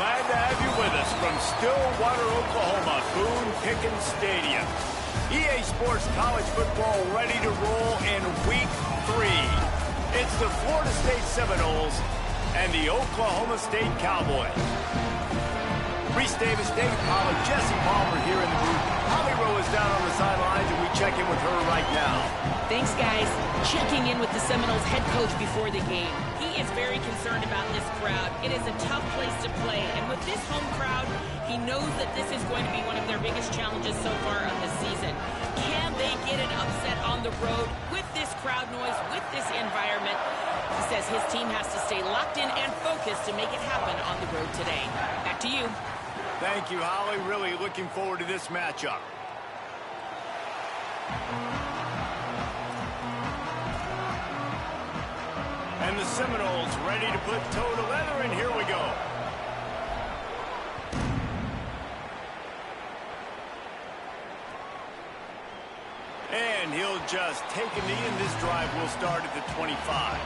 Glad to have you with us from Stillwater, Oklahoma, Boone Pickens Stadium. EA Sports College Football ready to roll in Week 3. It's the Florida State Seminoles and the Oklahoma State Cowboys. Reese Davis, Dave Pollard, Jesse Palmer here in the booth. Holly Rowe is down on the sidelines, and we check in with her right now. Thanks, guys. Checking in with the Seminoles head coach before the game. He is very concerned about this crowd. It is a tough place to play, and with this home crowd, he knows that this is going to be one of their biggest challenges so far of the season. Can they get an upset on the road with this crowd noise, with this environment? He says his team has to stay locked in and focused to make it happen on the road today. Back to you. Thank you, Holly. Really looking forward to this matchup. And the Seminoles ready to put toe to leather, and here we go. And he'll just take a knee, and this drive will start at the 25.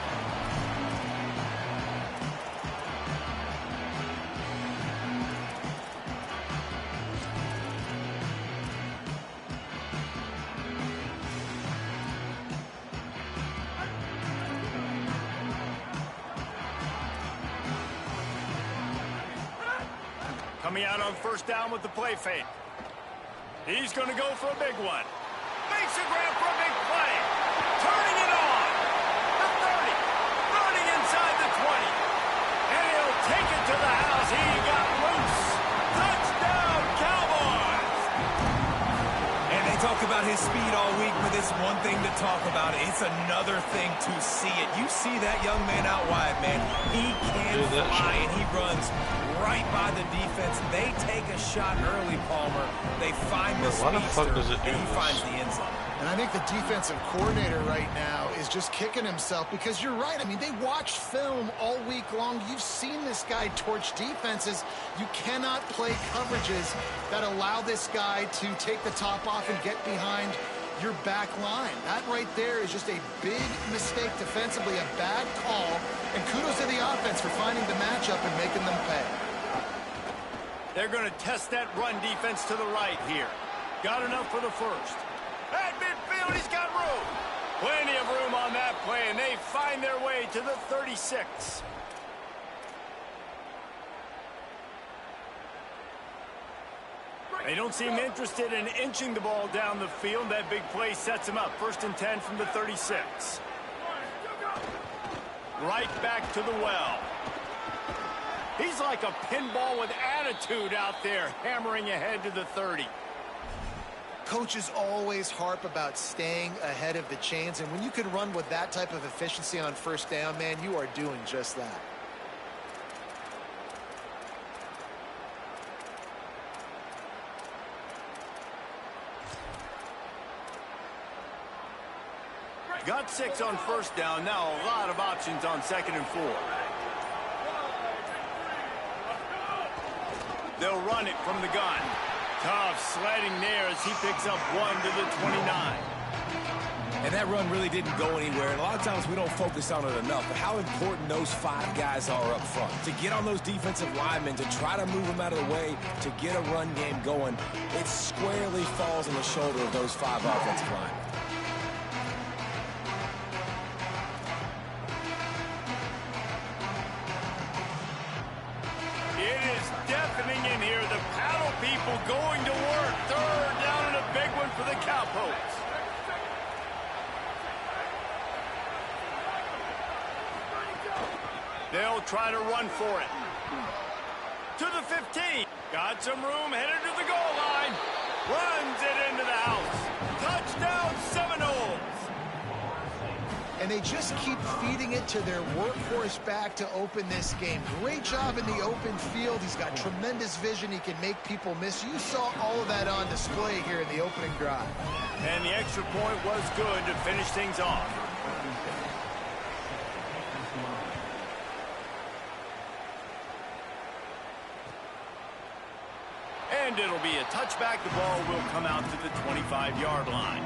Coming out on first down with the play fake. He's going to go for a big one. Makes a grab for a big play. Turning it on. The 30. Running inside the 20. And he'll take it to the house. He got loose. Touchdown, Cowboys. And they talk about his speed all week, but it's one thing to talk about. It's another thing to see it. You see that young man out wide, man. He can fly, and he runs right by the defense. They take a shot early, Palmer. They find the speedster, and he finds the end zone. And I think the defensive coordinator right now is just kicking himself because you're right. I mean, they watched film all week long. You've seen this guy torch defenses. You cannot play coverages that allow this guy to take the top off and get behind your back line. That right there is just a big mistake defensively, a bad call. And kudos to the offense for finding the matchup and making them pay. They're going to test that run defense to the right here. Got enough for the first. At midfield, he's got room. Plenty of room on that play, and they find their way to the 36. They don't seem interested in inching the ball down the field. That big play sets him up. 1st and 10 from the 36. Right back to the well. He's like a pinball with attitude out there, hammering ahead to the 30. Coaches always harp about staying ahead of the chains, and when you can run with that type of efficiency on first down, man, you are doing just that. Got 6 on first down. Now a lot of options on 2nd and 4. They'll run it from the gun. Tough sledding there as he picks up 1 to the 29. And that run really didn't go anywhere. And a lot of times we don't focus on it enough, but how important those 5 guys are up front. To get on those defensive linemen, to try to move them out of the way, to get a run game going, it squarely falls on the shoulder of those 5 offensive linemen. In here, the paddle people going to work. 3rd down and a big one for the Cowboys. They'll try to run for it. To the 15. Got some room, headed to the goal line. Runs it into the house. Touchdown, Seminoles. And they just keep feeding it to their workhorse back to open this game. Great job in the open field. He's got tremendous vision. He can make people miss. You saw all of that on display here in the opening drive. And the extra point was good to finish things off. And it'll be a touchback. The ball will come out to the 25-yard line.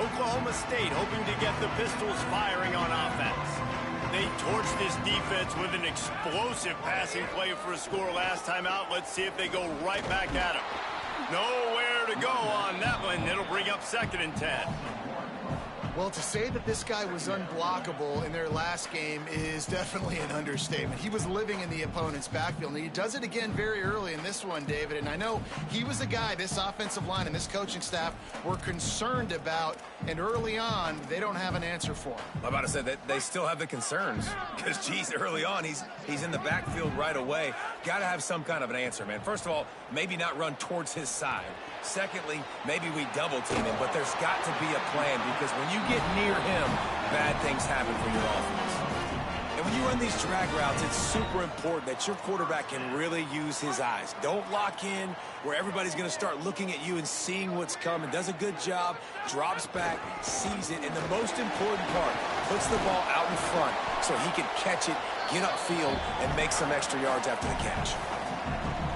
Oklahoma State hoping to get the Pistols firing on offense. They torched this defense with an explosive passing play for a score last time out. Let's see if they go right back at him. Nowhere to go on that one. It'll bring up 2nd and 10. Well, to say that this guy was unblockable in their last game is definitely an understatement. He was living in the opponent's backfield, and he does it again very early in this one, David. And I know he was a guy this offensive line and this coaching staff were concerned about, and early on, they don't have an answer for him. I'm about to say that they still have the concerns because, geez, early on, he's in the backfield right away. Got to have some kind of an answer, man. First of all, maybe not run towards his side. Secondly, maybe we double team him, but there's got to be a plan because when you get near him, bad things happen for your offense. And when you run these drag routes, it's super important that your quarterback can really use his eyes. Don't lock in where everybody's going to start looking at you and seeing what's coming. Does a good job, drops back, sees it, and the most important part, puts the ball out in front so he can catch it, get upfield, and make some extra yards after the catch.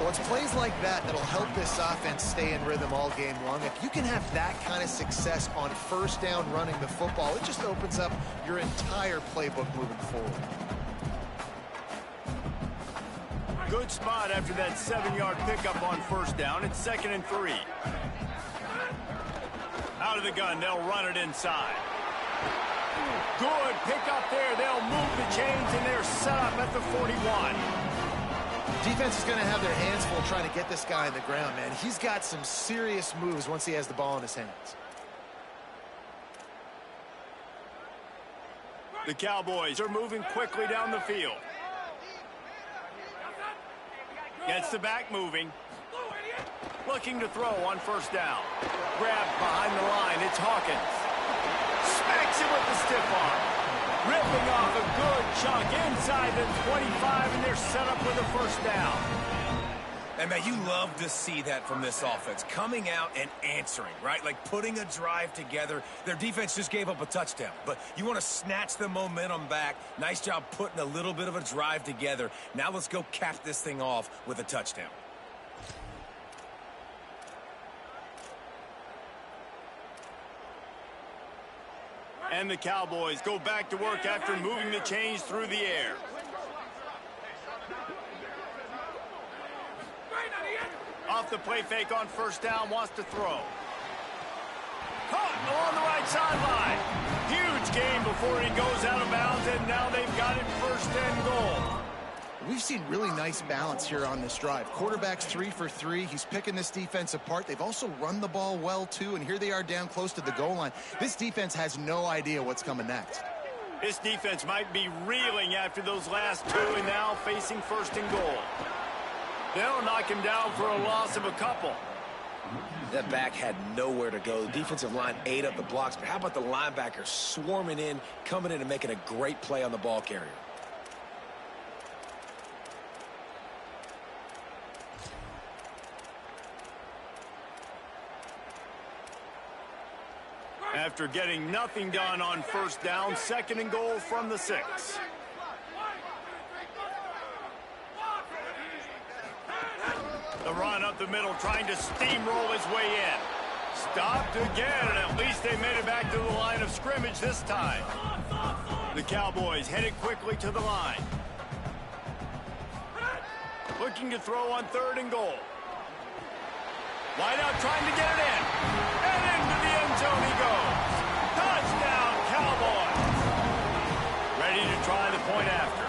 Well, it's plays like that that'll help this offense stay in rhythm all game long. If you can have that kind of success on first down running the football, it just opens up your entire playbook moving forward. Good spot after that 7-yard pickup on first down. It's 2nd and 3. Out of the gun, they'll run it inside. Good pickup there. They'll move the chains, and they're set up at the 41. Defense is going to have their hands full trying to get this guy on the ground, man. He's got some serious moves once he has the ball in his hands. The Cowboys are moving quickly down the field. Gets the back moving. Looking to throw on first down. Grabbed behind the line. It's Hawkins. Smacks it with the stiff arm. Ripping off a good chunk inside the 25, and they're set up with a first down. And, man, you love to see that from this offense. Coming out and answering, right? Like putting a drive together. Their defense just gave up a touchdown. But you want to snatch the momentum back. Nice job putting a little bit of a drive together. Now let's go cap this thing off with a touchdown. And the Cowboys go back to work after moving the chains through the air. Off the play fake on first down, wants to throw. Caught along the right sideline. Huge gain before he goes out of bounds, and now they've got it 1st and goal. We've seen really nice balance here on this drive. Quarterback's 3 for 3. He's picking this defense apart. They've also run the ball well, too, and here they are down close to the goal line. This defense has no idea what's coming next. This defense might be reeling after those last 2 and now facing 1st and goal. They'll knock him down for a loss of a couple. That back had nowhere to go. The defensive line ate up the blocks, but how about the linebackers swarming in, coming in and making a great play on the ball carrier? After getting nothing done on first down, 2nd and goal from the 6. The run up the middle, trying to steamroll his way in. Stopped again, and at least they made it back to the line of scrimmage this time. The Cowboys headed quickly to the line. Looking to throw on 3rd and goal. Wide out, trying to get it in. And into the end zone he goes. Touchdown, Cowboys. Ready to try the point after.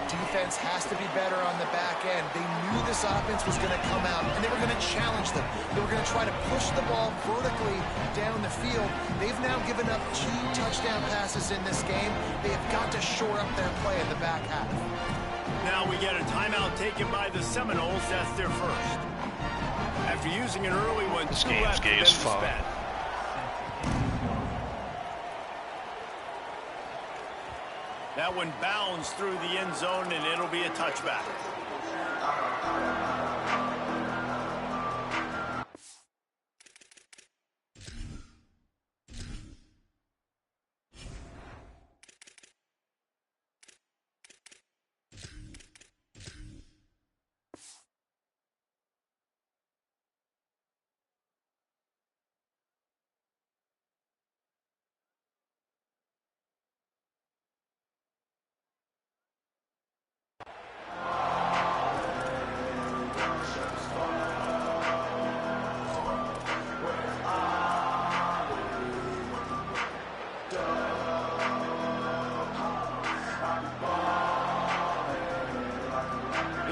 Defense has to be better on the back end. They knew this offense was going to come out, and they were going to challenge them. They were going to try to push the ball vertically down the field. They've now given up 2 touchdown passes in this game. They have got to shore up their play in the back half. Now we get a timeout taken by the Seminoles. That's their first. After using an early one, this 2 game's left gay as fuck. That one bounds through the end zone, and it'll be a touchback.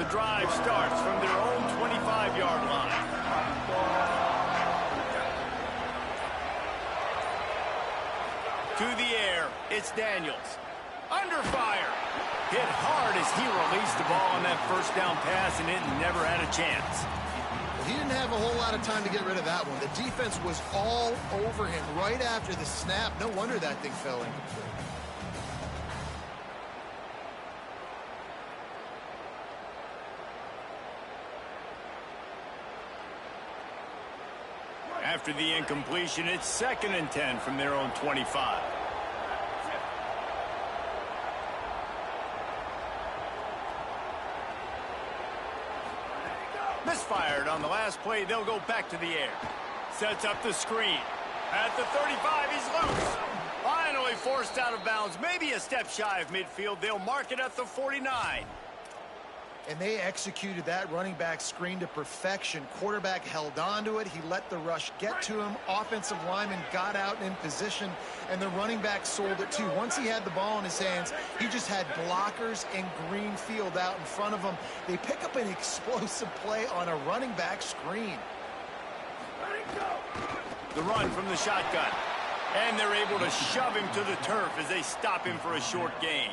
The drive starts from their own 25-yard line. To the air, it's Daniels. Under fire. Hit hard as he released the ball on that first down pass, and it never had a chance. He didn't have a whole lot of time to get rid of that one. The defense was all over him right after the snap. No wonder that thing fell incomplete. After the incompletion, it's 2nd and 10 from their own 25. Misfired on the last play. They'll go back to the air. Sets up the screen. At the 35, he's loose. Finally forced out of bounds. Maybe a step shy of midfield. They'll mark it at the 49. And they executed that running back screen to perfection. Quarterback held on to it. He let the rush get to him. Offensive lineman got out in position, and the running back sold it too. Once he had the ball in his hands, he just had blockers and green field out in front of him. They pick up an explosive play on a running back screen. The run from the shotgun. And they're able to shove him to the turf as they stop him for a short gain.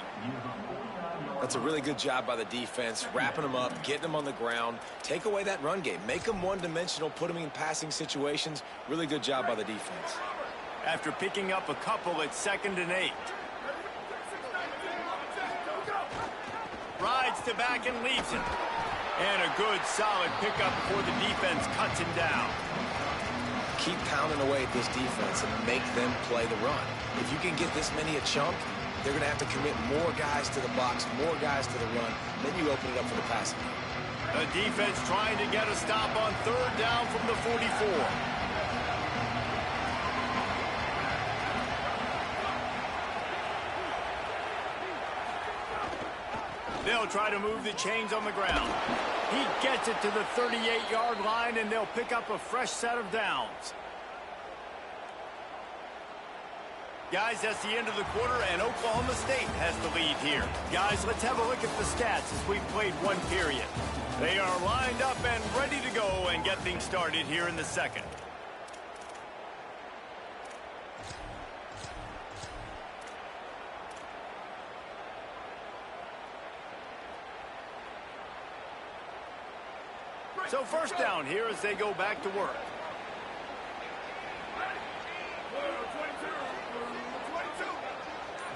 That's a really good job by the defense, wrapping them up, getting them on the ground. Take away that run game. Make them one-dimensional, put them in passing situations. Really good job by the defense. After picking up a couple, it's 2nd and 8. Rides to back and leaves it. And a good, solid pickup before the defense cuts him down. Keep pounding away at this defense and make them play the run. If you can get this many a chunk, they're going to have to commit more guys to the box, more guys to the run. Then you open it up for the passing game. The defense trying to get a stop on 3rd down from the 44. They'll try to move the chains on the ground. He gets it to the 38-yard line, and they'll pick up a fresh set of downs. Guys, that's the end of the quarter, and Oklahoma State has the lead here. Guys, let's have a look at the stats as we've played one period. They are lined up and ready to go and get things started here in the second. So first down here as they go back to work.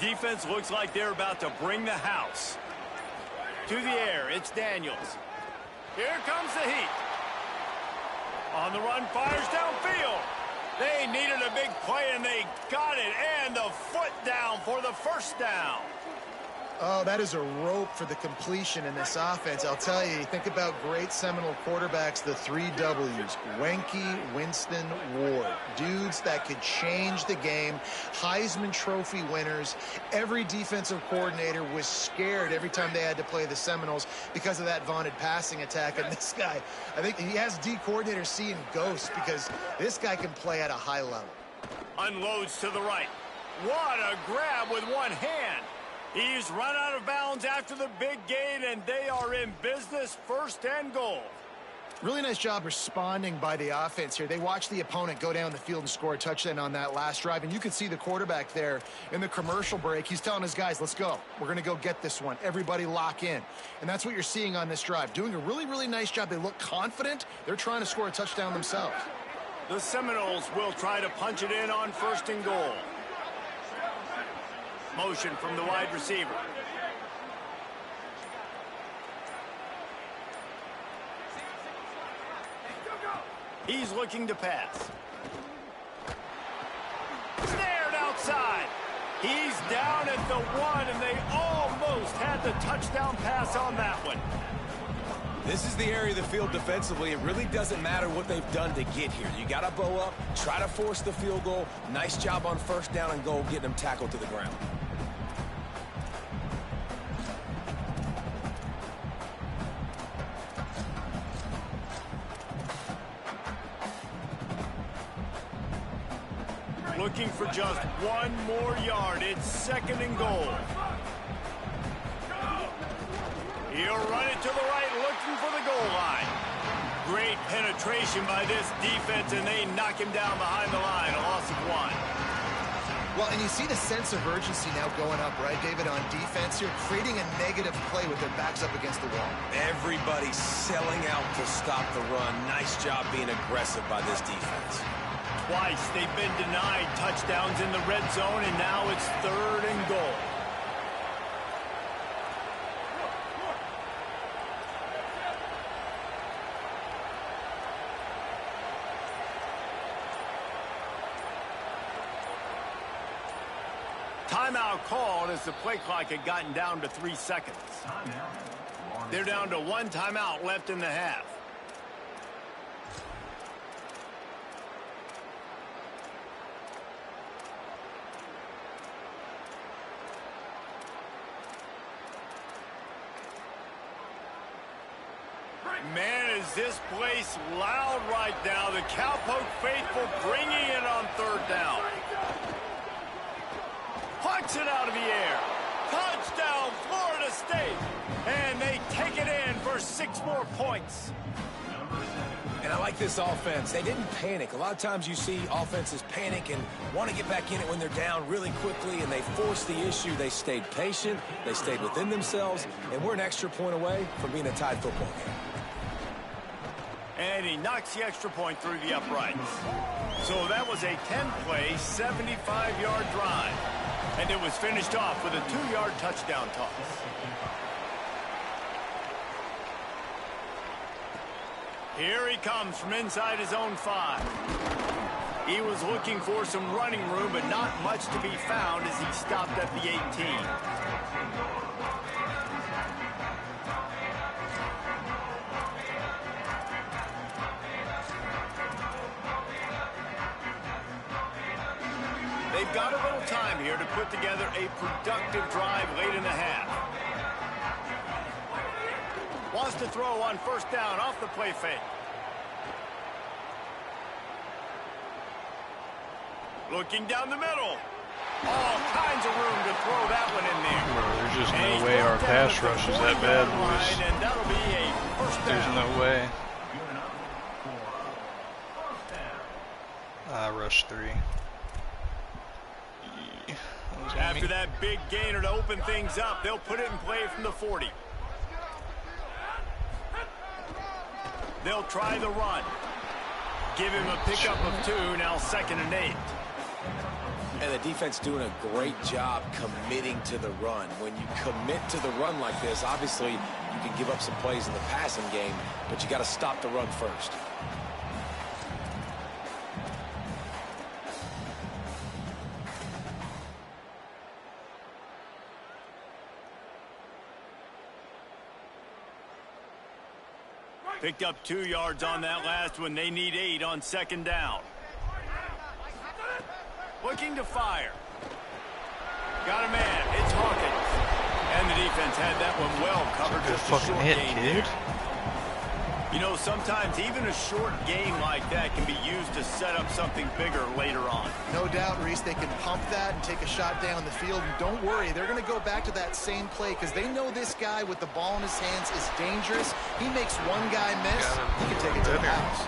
Defense looks like they're about to bring the house. To the air, it's Daniels. Here comes the heat. On the run, fires downfield. They needed a big play, and they got it. And the foot down for the first down. Oh, that is a rope for the completion in this offense. I'll tell you, think about great Seminole quarterbacks, the 3 W's. Wenke, Winston, Ward. Dudes that could change the game. Heisman Trophy winners. Every defensive coordinator was scared every time they had to play the Seminoles because of that vaunted passing attack. And this guy, I think he has D coordinators seeing ghosts because this guy can play at a high level. Unloads to the right. What a grab with one hand. He's run out of bounds after the big gain, and they are in business, 1st and goal. Really nice job responding by the offense here. They watched the opponent go down the field and score a touchdown on that last drive, and you could see the quarterback there in the commercial break. He's telling his guys, let's go. We're going to go get this one. Everybody lock in. And that's what you're seeing on this drive. Doing a really, really nice job. They look confident. They're trying to score a touchdown themselves. The Seminoles will try to punch it in on 1st and goal. Motion from the wide receiver. He's looking to pass. Snared outside. He's down at the 1, and they almost had the touchdown pass on that one. This is the area of the field defensively. It really doesn't matter what they've done to get here. You got to bow up, try to force the field goal. Nice job on 1st down and goal, getting them tackled to the ground. Looking for just 1 more yard. It's 2nd and goal. He'll run it to the right, looking for the goal line. Great penetration by this defense, and they knock him down behind the line. A loss of 1. Well, and you see the sense of urgency now going up, right, David, on defense here, creating a negative play with their backs up against the wall. Everybody's selling out to stop the run. Nice job being aggressive by this defense. Twice they've been denied touchdowns in the red zone, and now it's 3rd and goal. Timeout called as the play clock had gotten down to 3 seconds. They're down to 1 timeout left in the half. Man, is this place loud right now. The Cowpoke faithful bringing it on 3rd down. Pucks it out of the air. Touchdown, Florida State. And they take it in for 6 more points. And I like this offense. They didn't panic. A lot of times you see offenses panic and want to get back in it when they're down really quickly, and they force the issue. They stayed patient. They stayed within themselves, and we're an extra point away from being a tied football game. And he knocks the extra point through the uprights. So that was a 10-play, 75-yard drive. And it was finished off with a 2-yard touchdown toss. Here he comes from inside his own 5. He was looking for some running room, but not much to be found as he stopped at the 18. They've got a little time here to put together a productive drive late in the half. Wants to throw on 1st down off the play fake. Looking down the middle. All kinds of room to throw that one in there. Bro, there's just no way our pass rush is that bad, boys. And that'll be a 1st down. There's no way. Rush 3. After that big gainer to open things up, they'll put it in play from the 40. They'll try the run. Give him a pickup of 2, now 2nd and 8. And the defense doing a great job committing to the run. When you commit to the run like this, obviously you can give up some plays in the passing game, but you got to stop the run first. Picked up 2 yards on that last one. They need 8 on 2nd down. Looking to fire. Got a man. It's Hawkins. And the defense had that one well covered. Good fucking hit, kid. You know, sometimes even a short game like that can be used to set up something bigger later on. No doubt, Reese, they can pump that and take a shot down the field. And don't worry, they're going to go back to that same play because they know this guy with the ball in his hands is dangerous. He makes one guy miss, he can take it to the house.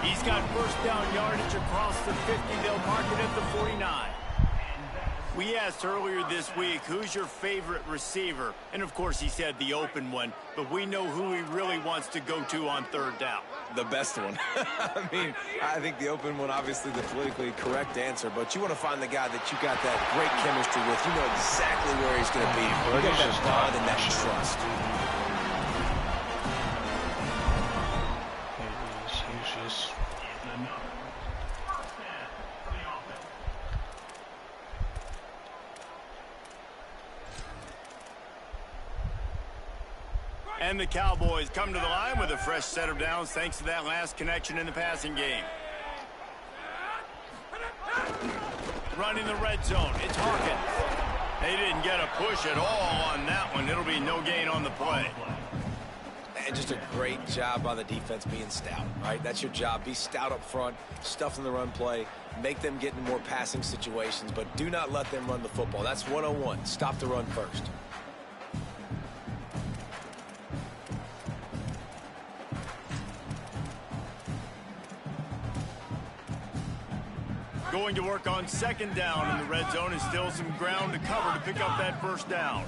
He's got 1st down yardage across the 50. They'll mark it at the 49. We asked earlier this week, who's your favorite receiver? And, of course, he said the open one, but we know who he really wants to go to on 3rd down. The best one. I mean, I think the open one, obviously the politically correct answer, but you want to find the guy that you got that great chemistry with. You know exactly where he's going to be. You got that bond and that trust. He's just... And the Cowboys come to the line with a fresh set of downs thanks to that last connection in the passing game. Running the red zone, it's Hawkins. They didn't get a push at all on that one. It'll be no gain on the play. And just a great job by the defense being stout, right? That's your job. Be stout up front, stuff in the run play, make them get in more passing situations, but do not let them run the football. That's 101. Stop the run first. Going to work on second down in the red zone, and still some ground to cover to pick up that first down.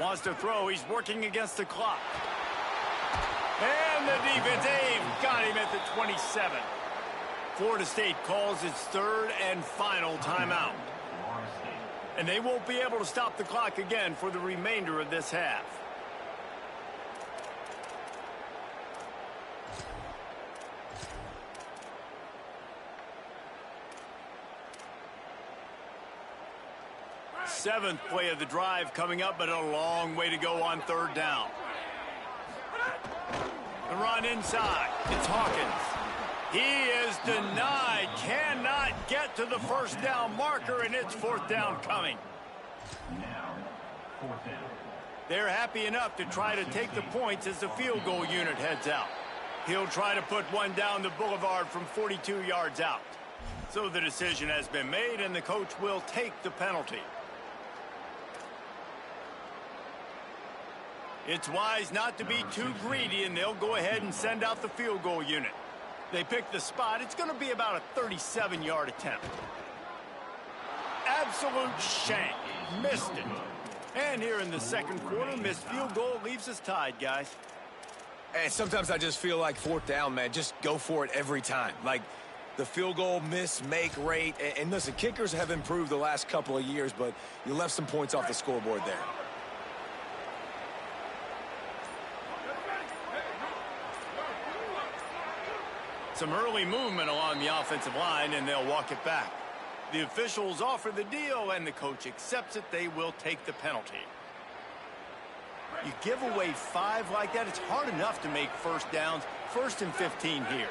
Wants to throw. He's working against the clock. And the defense, they've got him at the 27. Florida State calls its third and final timeout. And they won't be able to stop the clock again for the remainder of this half. Seventh play of the drive coming up, but a long way to go on third down. The run inside. It's Hawkins. He is denied. Cannot get to the first down marker, and it's fourth down coming. They're happy enough to try to take the points as the field goal unit heads out. He'll try to put one down the boulevard from 42 yards out. So the decision has been made, and the coach will take the penalty. It's wise not to be too greedy, and they'll go ahead and send out the field goal unit. They pick the spot. It's going to be about a 37-yard attempt. Absolute shank. Missed it. And here in the second quarter, missed field goal leaves us tied, guys. And sometimes I just feel like fourth down, man, just go for it every time. Like the field goal miss-make rate. And listen, kickers have improved the last couple of years, but you left some points off the scoreboard there. Some early movement along the offensive line, and they'll walk it back. The officials offer the deal, and the coach accepts it. They will take the penalty. You give away 5 like that, it's hard enough to make first downs. 1st and 15 here.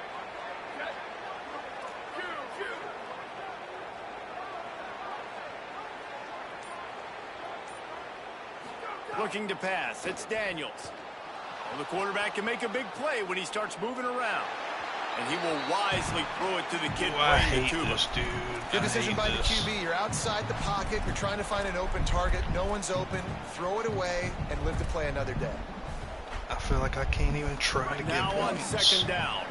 Looking to pass. It's Daniels. Well, the quarterback can make a big play when he starts moving around. And he will wisely throw it to the kid. I hate this, dude. Good decision by the QB. You're outside the pocket. You're trying to find an open target. No one's open. Throw it away and live to play another day. I feel like I can't even try to get now on points. second down.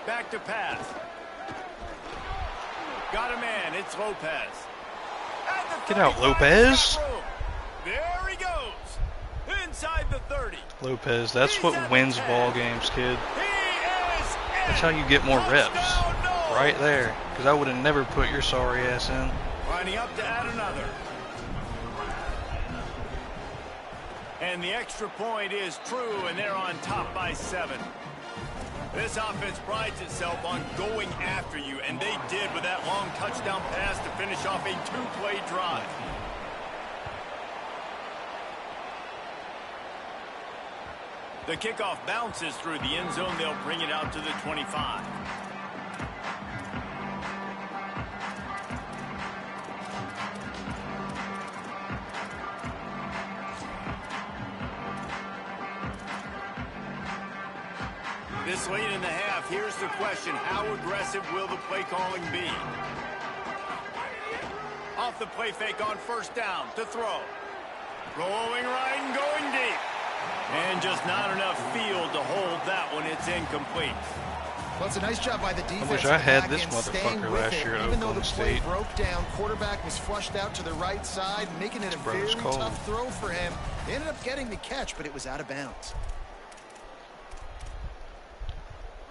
Back to pass. Got a man. It's Lopez. Get out, Lopez. There he goes. Inside the 30. Lopez, that's what wins ball games, kid. That's how you get more reps. Right there. Because I would have never put your sorry ass in. Lining up to add another. And the extra point is true, and they're on top by 7. This offense prides itself on going after you, and they did with that long touchdown pass to finish off a 2-play drive. The kickoff bounces through the end zone. They'll bring it out to the 25. This late in the half, here's the question. How aggressive will the play calling be? Off the play fake on first down to throw. Rolling right and going deep. And just not enough field to hold that one. It's incomplete. Well, it's a nice job by the defense. I wish I had this motherfucker last year at Even though Oklahoma the play State. broke down, quarterback was flushed out to the right side, making it a very tough throw for him. They ended up getting the catch, but it was out of bounds.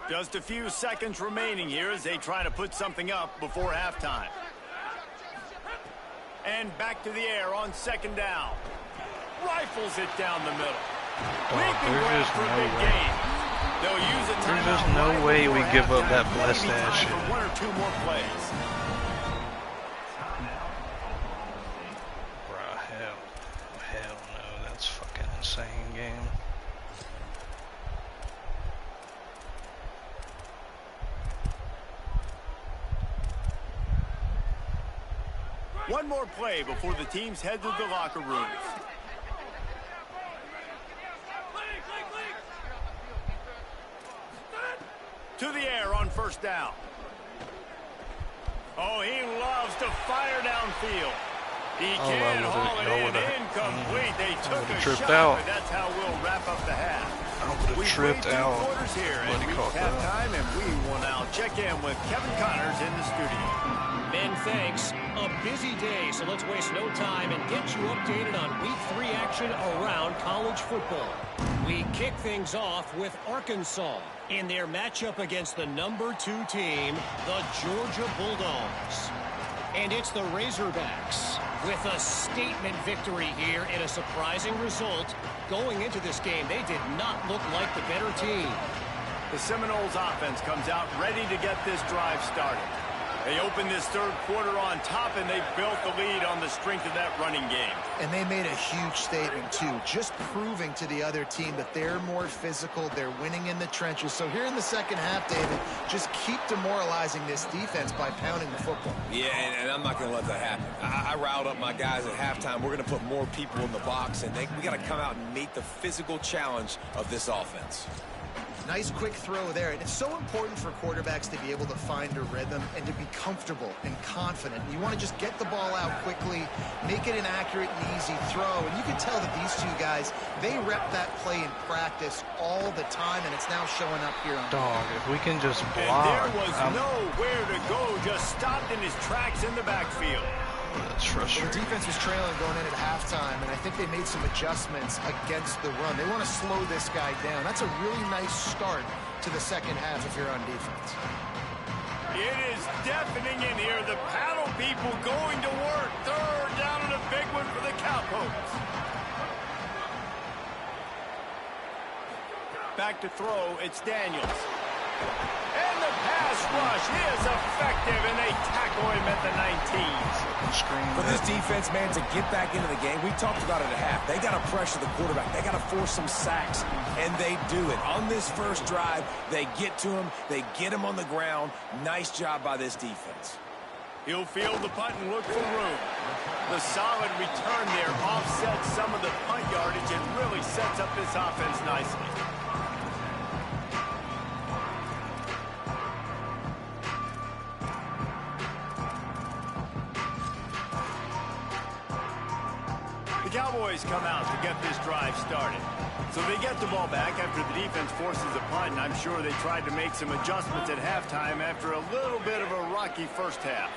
Just a few seconds remaining here as they try to put something up before halftime. And back to the air on second down. Rifles it down the middle. There's just no way we give up that blessed ass shit. One or two more plays. Bruh, hell no, that's fucking insane game. One more play before the teams head to the locker rooms. To the air on first down. Oh, he loves to fire downfield. He can't haul it in. Incomplete. They took a tripped shot, out. but that's how we'll wrap up the half. I would have tripped out. Here But he caught that. halftime, and we will now check in with Kevin Connors in the studio. Men, thanks. A busy day, so let's waste no time and get you updated on Week 3 action around college football. We kick things off with Arkansas in their matchup against the number 2 team, the Georgia Bulldogs. And it's the Razorbacks with a statement victory here in a surprising result. Going into this game, they did not look like the better team. The Seminoles offense comes out ready to get this drive started. They opened this third quarter on top, and they built the lead on the strength of that running game. And they made a huge statement, too, just proving to the other team that they're more physical, they're winning in the trenches. So here in the second half, David, just keep demoralizing this defense by pounding the football. Yeah, and I'm not going to let that happen. I riled up my guys at halftime. We're going to put more people in the box, and we got to come out and meet the physical challenge of this offense. Nice quick throw there. And it's so important for quarterbacks to be able to find a rhythm and to be comfortable and confident. You want to just get the ball out quickly, make it an accurate and easy throw. And you can tell that these two guys, they rep that play in practice all the time, and it's now showing up here on Dog, if we can just block. And there was nowhere to go, just stopped in his tracks in the backfield. That's The frustrating. defense was trailing going in at halftime, and I think they made some adjustments against the run. They want to slow this guy down. That's a really nice start to the second half if you're on defense. It is deafening in here. The paddle people going to work. Third down and a big one for the Cowpokes. Back to throw. It's Daniels. And the pass rush is effective, and they tackle him at the 19s. For this defense, man, to get back into the game, we talked about it at half. They got to pressure the quarterback. They got to force some sacks, and they do it. On this first drive, they get to him. They get him on the ground. Nice job by this defense. He'll field the punt and look for room. The solid return there offsets some of the punt yardage and really sets up this offense nicely. The Cowboys come out to get this drive started. So they get the ball back after the defense forces a punt, and I'm sure they tried to make some adjustments at halftime after a little bit of a rocky first half.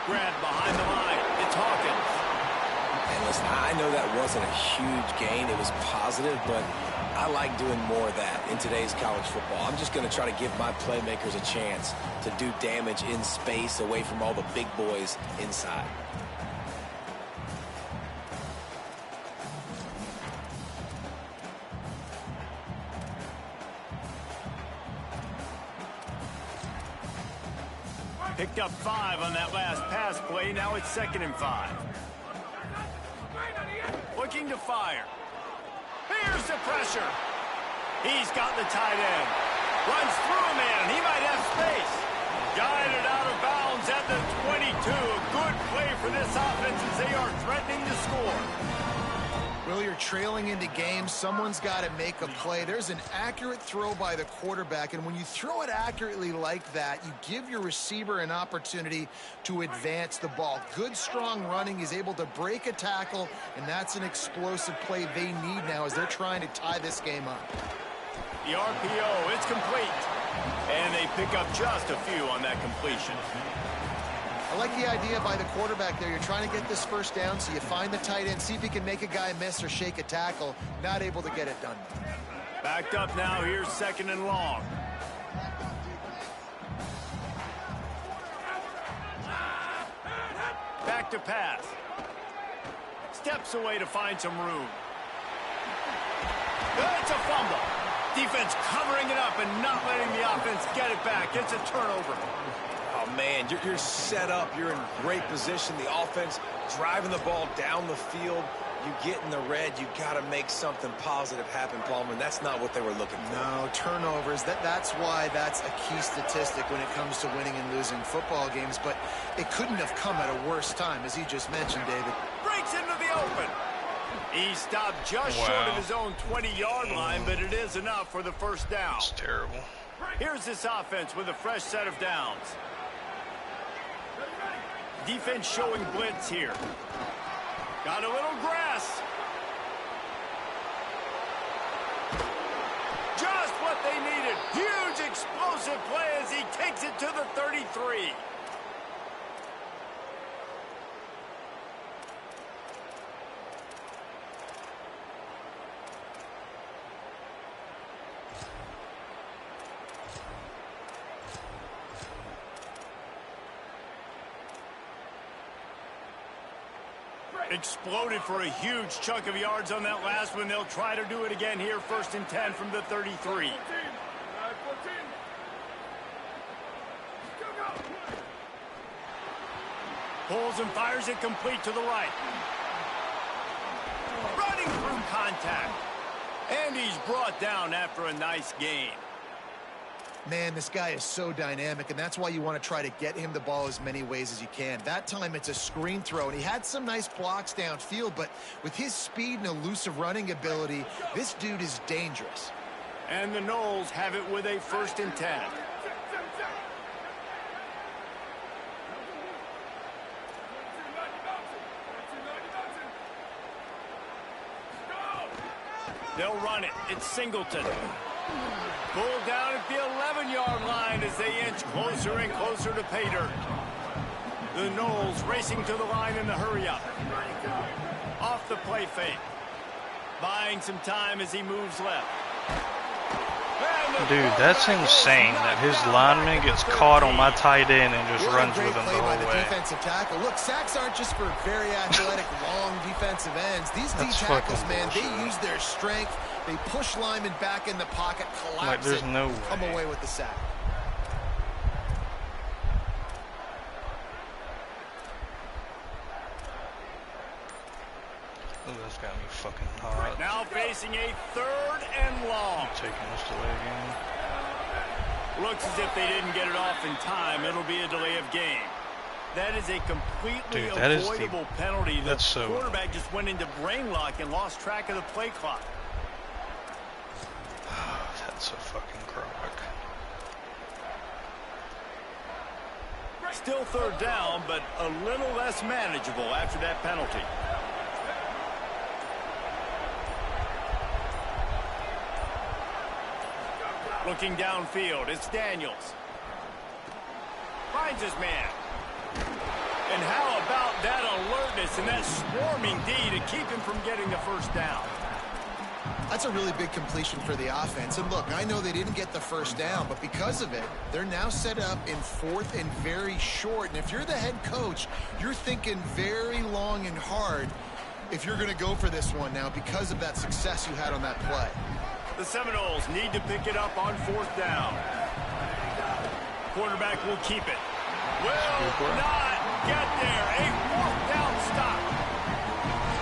Grant behind the line. It's Hawkins. And listen, I know that wasn't a huge gain. It was positive, but I like doing more of that in today's college football. I'm just going to try to give my playmakers a chance to do damage in space away from all the big boys inside. Picked up 5 on that last pass play. Now it's 2nd and 5. Looking to fire. Here's the pressure. He's got the tight end. Runs through a man. He might have space. Guided out of bounds at the 22. A good play for this offense as they are threatening to score. Well, you're trailing into games. Someone's got to make a play. There's an accurate throw by the quarterback, and when you throw it accurately like that, you give your receiver an opportunity to advance the ball. Good, strong running. He's able to break a tackle, and that's an explosive play they need now as they're trying to tie this game up. The RPO, it's complete. And they pick up just a few on that completion. I like the idea by the quarterback there. You're trying to get this first down, so you find the tight end, see if he can make a guy miss or shake a tackle. Not able to get it done. Backed up now. Here's 2nd and long. Back to pass. Steps away to find some room. It's a fumble. Defense covering it up and not letting the offense get it back. It's a turnover. Oh, man, you're set up. You're in great position. The offense driving the ball down the field. You get in the red, you got to make something positive happen, Palmer, and that's not what they were looking for. No, turnovers. That's why that's a key statistic when it comes to winning and losing football games, but it couldn't have come at a worse time, as you just mentioned, David. Breaks into the open. He stopped just short of his own 20-yard line, but it is enough for the first down. It's terrible. Here's this offense with a fresh set of downs. Defense showing blitz here. Got a little grass. Just what they needed. Huge explosive play as he takes it to the 33. Exploded for a huge chunk of yards on that last one. They'll try to do it again here, 1st and 10 from the 33. Pulls and fires it complete to the right. Running through contact. And he's brought down after a nice gain. Man, this guy is so dynamic, and that's why you want to try to get him the ball as many ways as you can. That time it's a screen throw, and he had some nice blocks downfield, but with his speed and elusive running ability, this dude is dangerous. And the Noles have it with a 1st and 10. They'll run it. It's Singleton. Pulled down at the 11-yard line as they inch closer and closer to pay dirt. The Noles racing to the line in the hurry-up. Off the play fake. Buying some time as he moves left. Dude, that's insane that his lineman gets caught on my tight end and just runs with him the whole by the way. Defensive tackle. Look, sacks aren't just for very athletic, long defensive ends. These D tackles, man, they use their strength. They push linemen back in the pocket, collapse there's it, no come way. away with the sack. Oh, that's got me fucking hot. Now facing a 3rd and long. Taking this delay again. Looks as if they didn't get it off in time. It'll be a delay of game. That is a completely avoidable penalty. The quarterback just went into brain lock and lost track of the play clock. That's a fucking crock. Still 3rd down, but a little less manageable after that penalty. Looking downfield, it's Daniels. Finds his man. And how about that alertness and that swarming D to keep him from getting the 1st down? That's a really big completion for the offense. And look, I know they didn't get the 1st down, but because of it, they're now set up in 4th and very short. And if you're the head coach, you're thinking very long and hard if you're going to go for this one now because of that success you had on that play. The Seminoles need to pick it up on 4th down. Quarterback will keep it. Will not get there. A 4th down stop.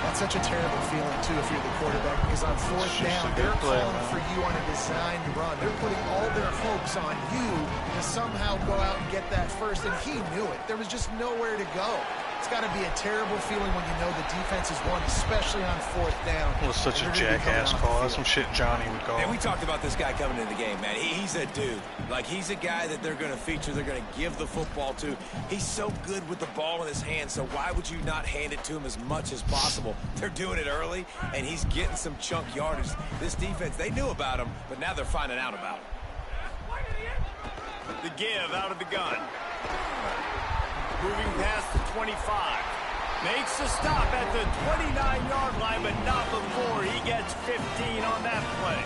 That's such a terrible feeling, too, if you're the quarterback, because on 4th down, they're calling for you on a designed run. They're putting all their hopes on you to somehow go out and get that 1st, and he knew it. There was just nowhere to go. It's got to be a terrible feeling when you know the defense is won, especially on 4th down. Well, it's such a jackass call. That's some shit Johnny would call. And we talked about this guy coming into the game, man. He's a dude. Like, he's a guy that they're going to feature, they're going to give the football to. He's so good with the ball in his hand, so why would you not hand it to him as much as possible? They're doing it early, and he's getting some chunk yardage. This defense, they knew about him, but now they're finding out about him. The give out of the gun. Moving past the 25. Makes a stop at the 29-yard line, but not before he gets 15 on that play.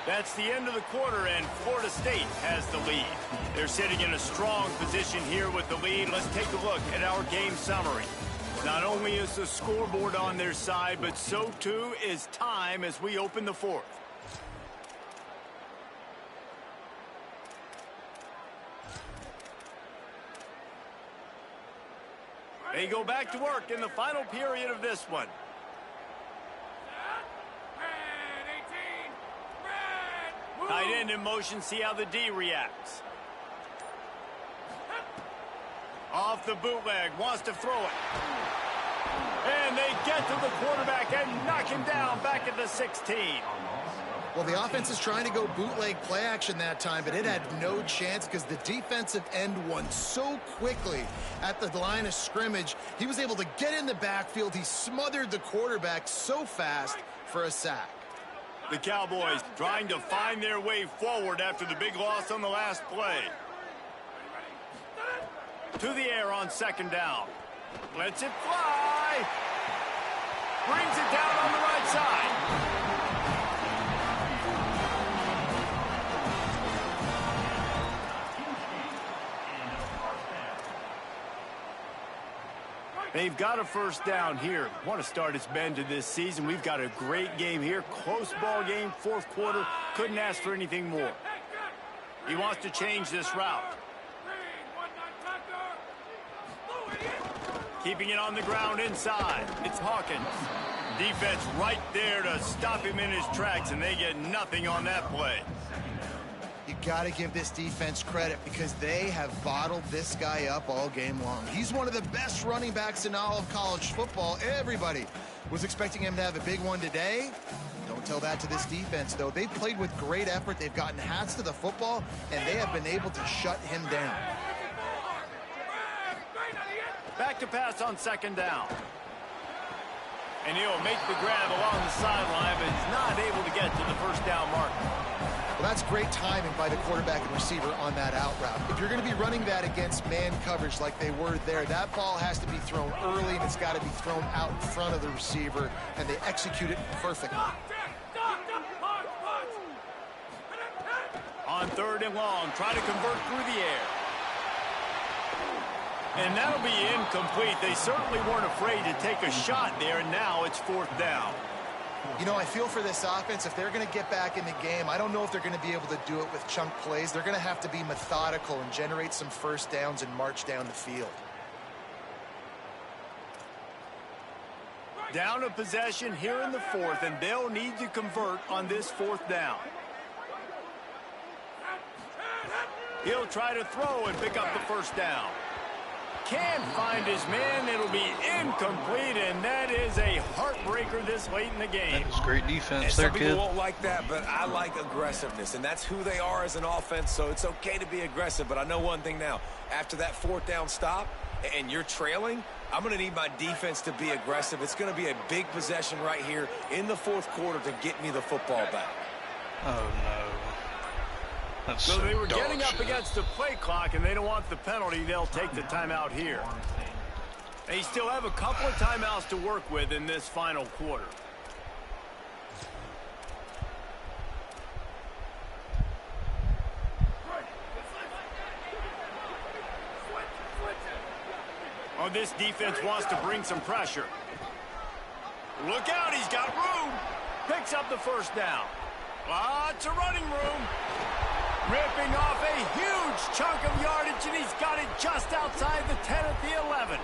That's the end of the quarter, and Florida State has the lead. They're sitting in a strong position here with the lead. Let's take a look at our game summary. Not only is the scoreboard on their side, but so too is time as we open the 4th. They go back to work in the final period of this one. Tight end in motion, see how the D reacts. Off the bootleg, wants to throw it. And they get to the quarterback and knock him down back at the 16. Well, the offense is trying to go bootleg play action that time, but it had no chance because the defensive end won so quickly at the line of scrimmage. He was able to get in the backfield. He smothered the quarterback so fast for a sack. The Cowboys trying to find their way forward after the big loss on the last play. To the air on second down. Lets it fly. Brings it down on the right side. They've got a first down here. Want to start its bend to this season. We've got a great game here. Close ball game, fourth quarter. Couldn't ask for anything more. He wants to change this route. Keeping it on the ground inside. It's Hawkins. Defense right there to stop him in his tracks, and they get nothing on that play. You got to give this defense credit because they have bottled this guy up all game long. He's one of the best running backs in all of college football. Everybody was expecting him to have a big one today. Don't tell that to this defense, though. They've played with great effort. They've gotten hats to the football, and they have been able to shut him down. Back to pass on second down. And he'll make the grab along the sideline, but he's not able to get to the first down marker. Well, that's great timing by the quarterback and receiver on that out route. If you're going to be running that against man coverage like they were there, that ball has to be thrown early, and it's got to be thrown out in front of the receiver, and they execute it perfectly. On third and long, try to convert through the air. And that'll be incomplete. They certainly weren't afraid to take a shot there, and now it's fourth down. You know, I feel for this offense, if they're going to get back in the game, I don't know if they're going to be able to do it with chunk plays. They're going to have to be methodical and generate some first downs and march down the field. Down a possession here in the fourth, and they'll need to convert on this fourth down. He'll try to throw and pick up the first down. Can't find his man. It'll be incomplete, and that is a heartbreaker this late in the game. That is great defense Some there, people kid. won't like that, but I like aggressiveness, and that's who they are as an offense, so it's okay to be aggressive. But I know one thing now. After that fourth down stop and you're trailing, I'm going to need my defense to be aggressive. It's going to be a big possession right here in the fourth quarter to get me the football back. Oh, no. That's So they were getting up shit. against the play clock, and they don't want the penalty. They'll take the timeout here. They still have a couple of timeouts to work with in this final quarter. Oh, this defense wants to bring some pressure. Look out, he's got room. Picks up the first down. Lots of running room. Ripping off a huge chunk of yardage, and he's got it just outside the 10 at the 11.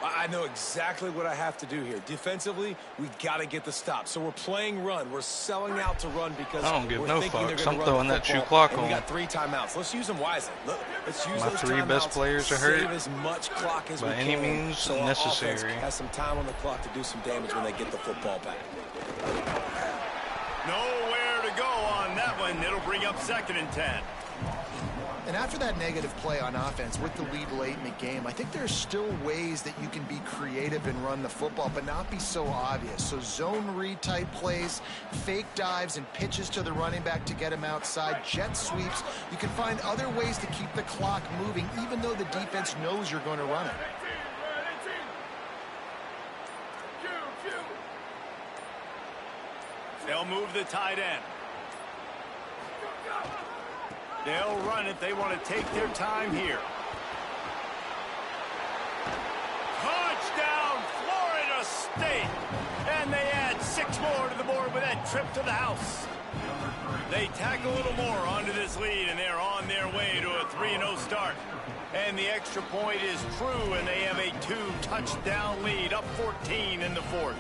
I know exactly what I have to do here. Defensively, we got to get the stop. So we're playing run. We're selling out to run because I don't give we're no thinking they're fucks. going I'm to run throwing the that shoe football, clock and we on. got 3 timeouts. Let's use them wisely. Look, let's use My those 3 best timeouts, players are hurt. Save as much clock as we By can. any means so our offense necessary. has some time on the clock to do some damage when they get the football back. Nowhere to go on that one. It'll bring up 2nd and 10. And after that negative play on offense with the lead late in the game, I think there's still ways that you can be creative and run the football, but not be so obvious. So zone read type plays, fake dives and pitches to the running back to get him outside, jet sweeps. You can find other ways to keep the clock moving, even though the defense knows you're going to run it. They'll move the tight end. They'll run it. They want to take their time here. Touchdown, Florida State. And they add 6 more to the board with that trip to the house. They tack a little more onto this lead, and they're on their way to a 3-0 start. And the extra point is true, and they have a 2-touchdown lead, up 14 in the fourth.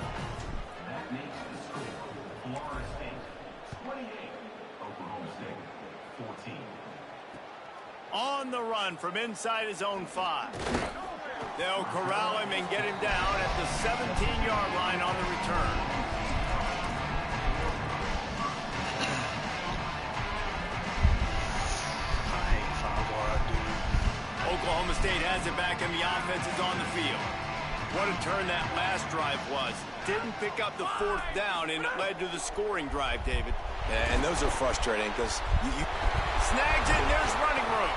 On the run from inside his own 5. They'll corral him and get him down at the 17-yard line on the return. Oklahoma State has it back and the offense is on the field. What a turn that last drive was. Didn't pick up the 4th down, and it led to the scoring drive, David. Yeah, and those are frustrating because you... Snags it, and there's running room.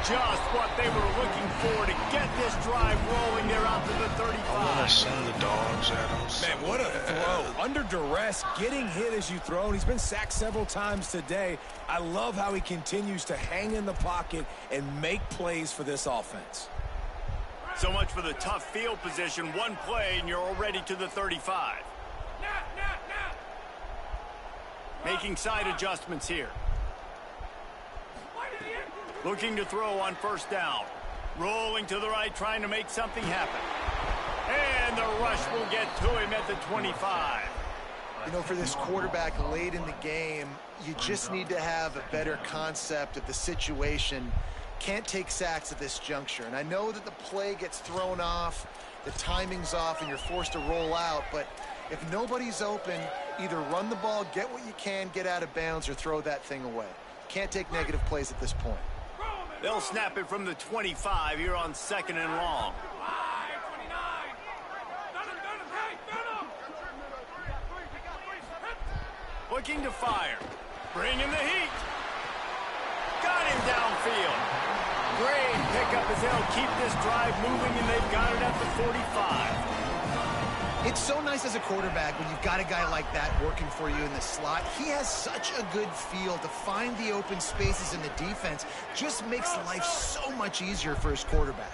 Just what they were looking for to get this drive rolling. They're out to the 35. I want to send the dogs at him. Man, what a throw. Under duress, getting hit as you throw. And he's been sacked several times today. I love how he continues to hang in the pocket and make plays for this offense. So much for the tough field position. One play, and you're already to the 35. Making side adjustments here. Looking to throw on 1st down. Rolling to the right, trying to make something happen. And the rush will get to him at the 25. You know, for this quarterback late in the game, you just need to have a better concept of the situation. Can't take sacks at this juncture. And I know that the play gets thrown off, the timing's off, and you're forced to roll out. But if nobody's open, either run the ball, get what you can, get out of bounds, or throw that thing away. Can't take negative plays at this point. They'll snap it from the 25 here on 2nd and long. Looking to fire. Bringing the heat. Got him downfield. Great pickup as they'll keep this drive moving, and they've got it at the 45. It's so nice as a quarterback when you've got a guy like that working for you in the slot. He has such a good feel to find the open spaces in the defense. Just makes life so much easier for his quarterback.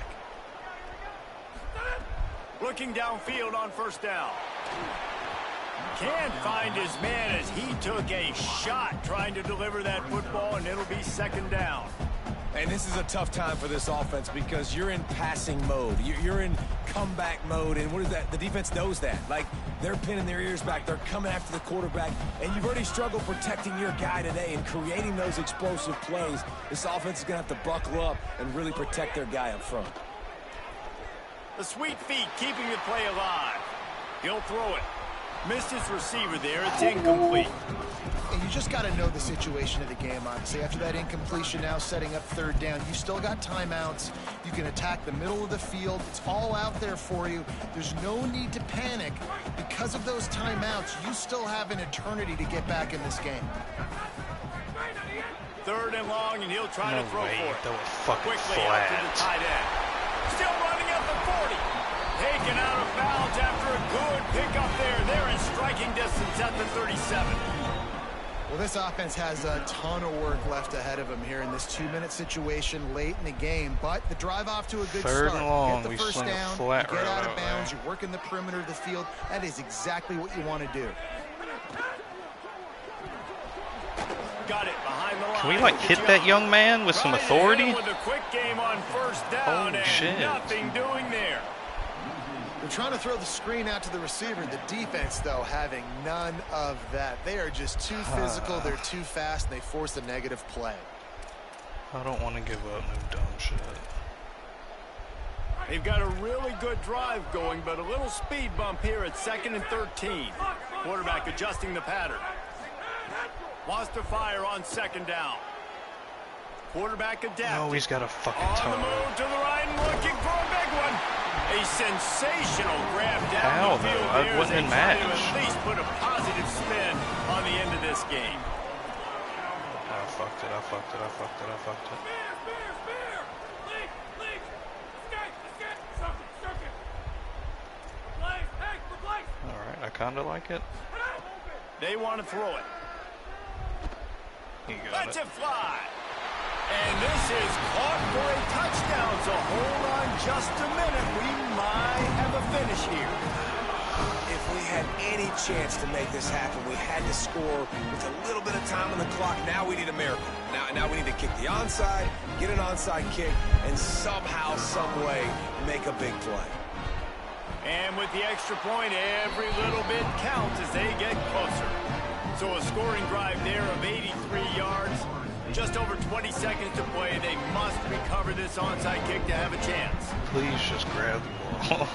Looking downfield on 1st down. Can't find his man as he took a shot trying to deliver that football, and it'll be 2nd down. And this is a tough time for this offense because you're in passing mode. You're in comeback mode. And what is that? The defense knows that. Like, they're pinning their ears back. They're coming after the quarterback. And you've already struggled protecting your guy today and creating those explosive plays. This offense is going to have to buckle up and really protect their guy up front. The sweet feet keeping the play alive. He'll throw it. Missed his receiver there. It's incomplete. And you just got to know the situation of the game, honestly. After that incompletion, now setting up 3rd down, you still got timeouts. You can attack the middle of the field. It's all out there for you. There's no need to panic. Because of those timeouts, you still have an eternity to get back in this game. 3rd and long, and he'll try to throw for it. That was fucking quickly flat. out to the tight end. Still running at the 40. Taken out of bounds after a good pickup there. They're in striking distance at the 37. Well, this offense has a ton of work left ahead of them here in this 2-minute situation late in the game. But the drive off to a good 3rd start. and long, Get the we first sling a down, flat you get route out of bounds, there. you're working the perimeter of the field. That is exactly what you want to do. Got it behind the line. Can we, like, hit that young man with some authority? With a quick game on 1st down. Holy shit. Nothing doing there. They're trying to throw the screen out to the receiver. The defense, though, having none of that. They are just too physical. They're too fast, and they force a negative play. I don't want to give up no dumb shit. They've got a really good drive going, but a little speed bump here at 2nd and 13. Quarterback adjusting the pattern. Wants to fire on 2nd down. Quarterback adapting. Oh, he's got a fucking On the toe. move to the right and looking for a big one. A sensational grab down How, the field though? I there wasn't as in they try to match. at least put a positive spin on the end of this game. I fucked it. Alright, I kinda like it. They want to throw it. He got Lets it. it fly. And this is caught for a touchdown, so hold on just a minute. We might have a finish here. If we had any chance to make this happen, we had to score with a little bit of time on the clock. Now we need a miracle. Now we need to kick the onside, get an onside kick, and somehow, some way, make a big play. And with the extra point, every little bit counts as they get closer. So a scoring drive there of 83 yards. Just over 20 seconds to play. They must recover this onside kick to have a chance. Please just grab the ball.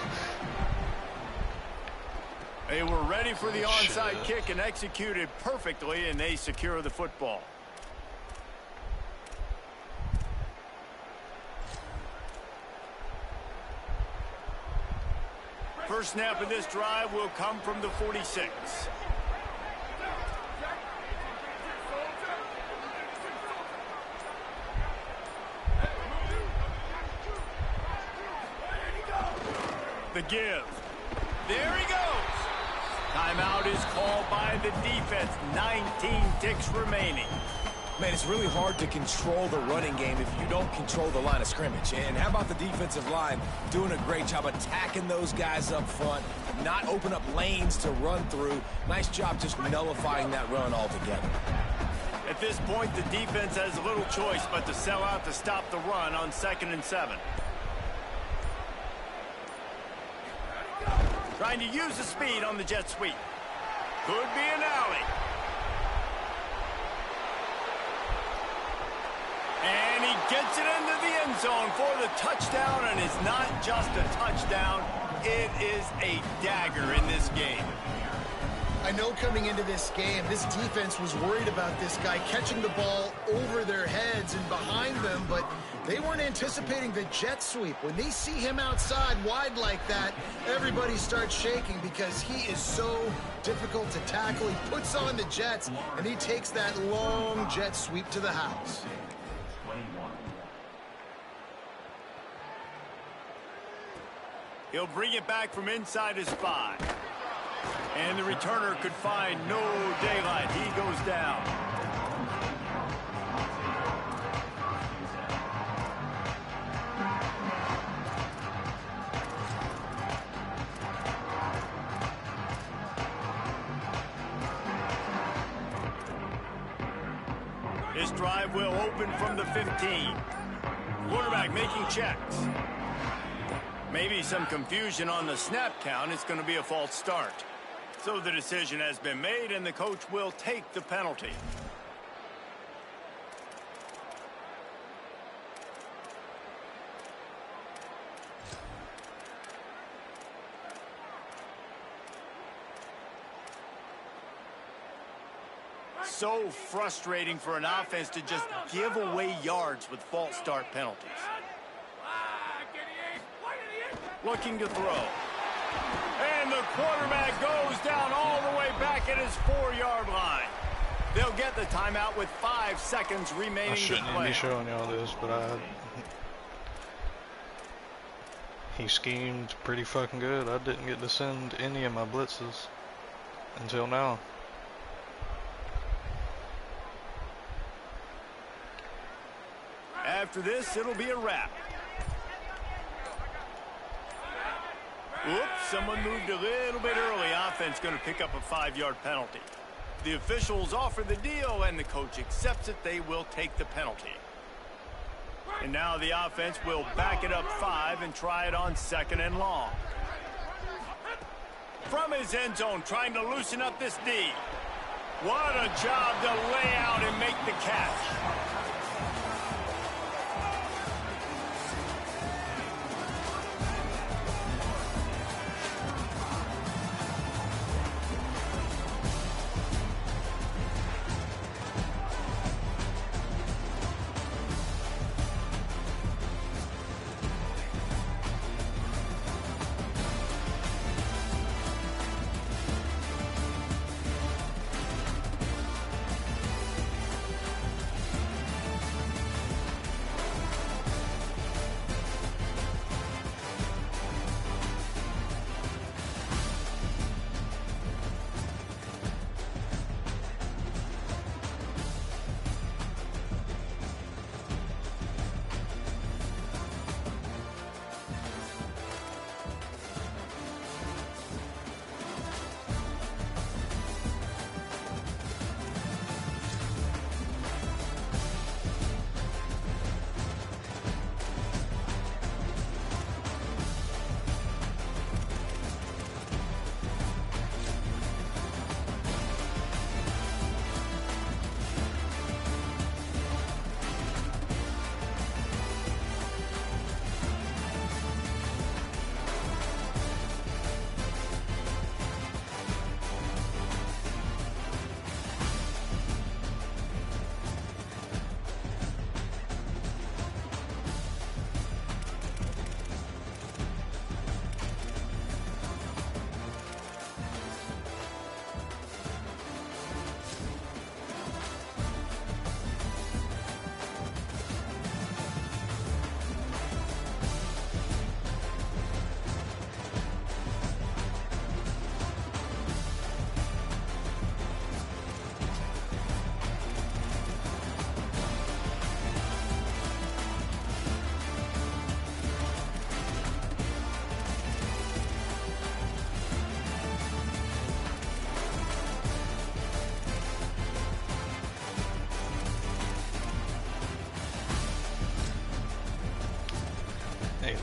They were ready for the onside Shit. kick and executed perfectly, and they secure the football. First snap of this drive will come from the 46. The give. There he goes. Timeout is called by the defense. 19 ticks remaining. Man, it's really hard to control the running game if you don't control the line of scrimmage. And how about the defensive line doing a great job attacking those guys up front, not open up lanes to run through. Nice job just nullifying that run altogether. At this point, the defense has little choice but to sell out to stop the run on 2nd and 7. Trying to use the speed on the jet sweep. Could be an alley. And he gets it into the end zone for the touchdown, and it's not just a touchdown, it is a dagger in this game. I know coming into this game, this defense was worried about this guy catching the ball over their heads and behind them, but they weren't anticipating the jet sweep. When they see him outside wide like that, everybody starts shaking because he is so difficult to tackle. He puts on the jets, and he takes that long jet sweep to the house. He'll bring it back from inside his 5. And the returner could find no daylight. He goes down. This drive will open from the 15. Quarterback making checks. Maybe some confusion on the snap count. It's going to be a false start. So the decision has been made, and the coach will take the penalty. So frustrating for an offense to just give away yards with false start penalties. Looking to throw. And the quarterback goes down all the way back at his 4-yard line. They'll get the timeout with 5 seconds remaining. I shouldn't be showing y'all this, but he schemed pretty fucking good. I didn't get to send any of my blitzes until now. After this, it'll be a wrap. Oops, someone moved a little bit early. Offense going to pick up a 5-yard penalty. The officials offer the deal, and the coach accepts it. They will take the penalty. And now the offense will back it up 5 and try it on 2nd and long. From his end zone, trying to loosen up this D. What a job to lay out and make the catch.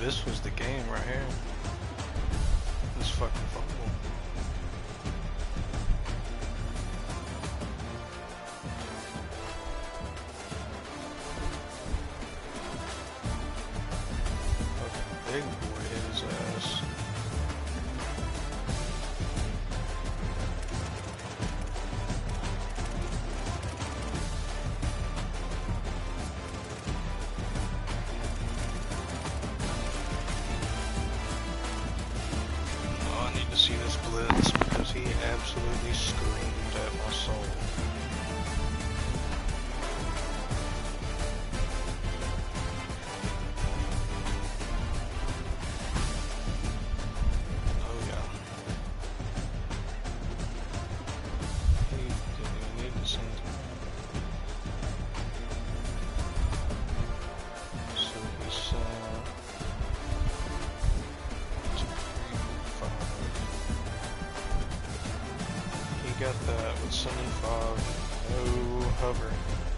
this was the game right here. This fucking fumble. Big boy hit his ass. Oh, I need to see this blitz because he absolutely screamed at my soul. Got that with 75, no hover.